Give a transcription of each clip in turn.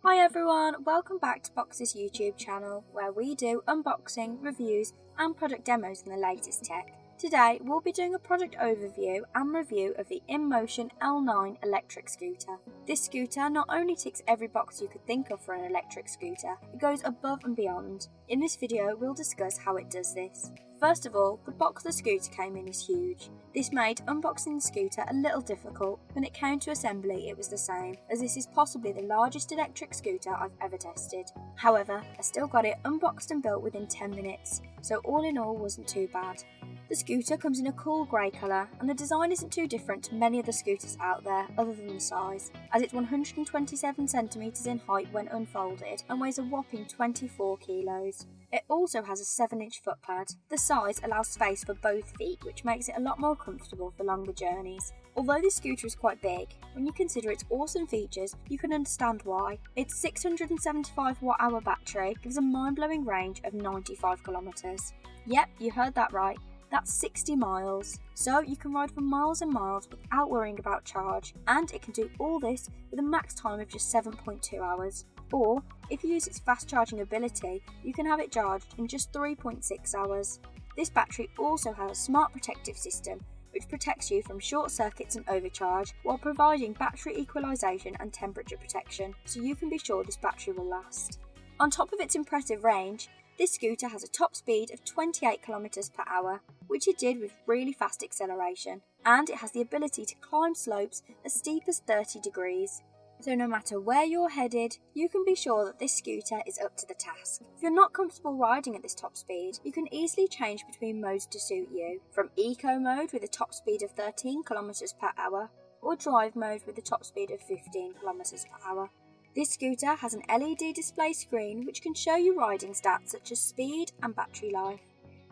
Hi everyone, welcome back to Box's YouTube channel where we do unboxing, reviews and product demos on the latest tech. Today we'll be doing a product overview and review of the InMotion L9 electric scooter. This scooter not only ticks every box you could think of for an electric scooter, it goes above and beyond. In this video we'll discuss how it does this. First of all, the box the scooter came in is huge. This made unboxing the scooter a little difficult. When it came to assembly it was the same, as this is possibly the largest electric scooter I've ever tested. However, I still got it unboxed and built within 10 minutes, so all in all wasn't too bad. The scooter comes in a cool grey colour, and the design isn't too different to many other scooters out there other than the size, as it's 127cm in height when unfolded and weighs a whopping 24 kilos. It also has a 7-inch footpad. The size allows space for both feet, which makes it a lot more comfortable for longer journeys. Although this scooter is quite big, when you consider its awesome features, you can understand why. Its 675 watt-hour battery gives a mind-blowing range of 95 kilometres. Yep, you heard that right. That's 60 miles. So you can ride for miles and miles without worrying about charge, and it can do all this with a max time of just 7.2 hours. Or, if you use its fast charging ability, you can have it charged in just 3.6 hours. This battery also has a smart protective system, which protects you from short circuits and overcharge, while providing battery equalisation and temperature protection, so you can be sure this battery will last. On top of its impressive range, this scooter has a top speed of 28 km per hour, which it did with really fast acceleration, and it has the ability to climb slopes as steep as 30 degrees. So no matter where you're headed, you can be sure that this scooter is up to the task. If you're not comfortable riding at this top speed, you can easily change between modes to suit you, from Eco mode with a top speed of 13 km per hour, or Drive mode with a top speed of 15 km per hour. This scooter has an LED display screen which can show you riding stats such as speed and battery life.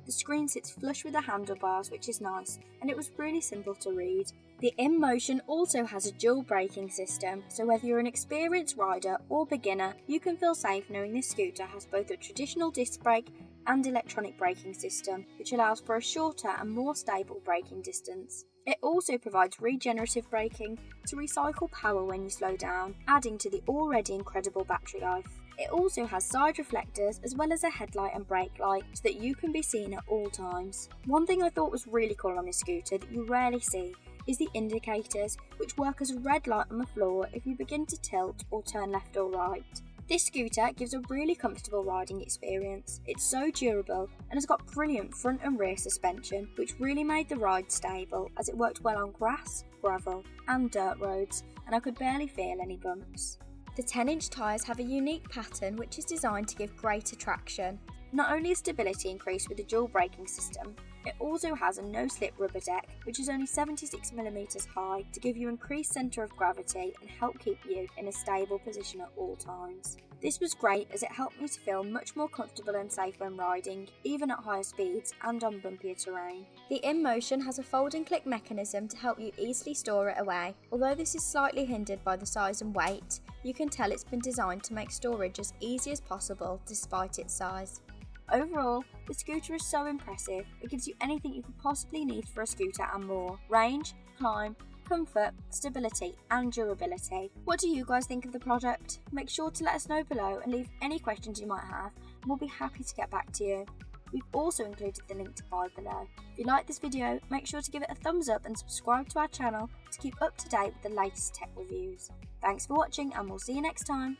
The screen sits flush with the handlebars, which is nice, and it was really simple to read. The InMotion also has a dual braking system, so whether you're an experienced rider or beginner, you can feel safe knowing this scooter has both a traditional disc brake and electronic braking system, which allows for a shorter and more stable braking distance. It also provides regenerative braking to recycle power when you slow down, adding to the already incredible battery life. It also has side reflectors as well as a headlight and brake light so that you can be seen at all times. One thing I thought was really cool on this scooter that you rarely see is the indicators, which work as a red light on the floor if you begin to tilt or turn left or right. This scooter gives a really comfortable riding experience. It's so durable and has got brilliant front and rear suspension, which really made the ride stable as it worked well on grass, gravel and dirt roads, and I could barely feel any bumps. The 10-inch tyres have a unique pattern which is designed to give greater traction. Not only is stability increased with the dual braking system, it also has a no-slip rubber deck which is only 76mm high to give you increased centre of gravity and help keep you in a stable position at all times. This was great as it helped me to feel much more comfortable and safe when riding, even at higher speeds and on bumpier terrain. The InMotion has a fold and click mechanism to help you easily store it away. Although this is slightly hindered by the size and weight, you can tell it's been designed to make storage as easy as possible despite its size. Overall, the scooter is so impressive. It gives you anything you could possibly need for a scooter and more: range, climb, comfort, stability and durability. What do you guys think of the product? Make sure to let us know below and leave any questions you might have, and we'll be happy to get back to you. We've also included the link to buy below. If you like this video, make sure to give it a thumbs up and subscribe to our channel to keep up to date with the latest tech reviews. Thanks for watching and we'll see you next time.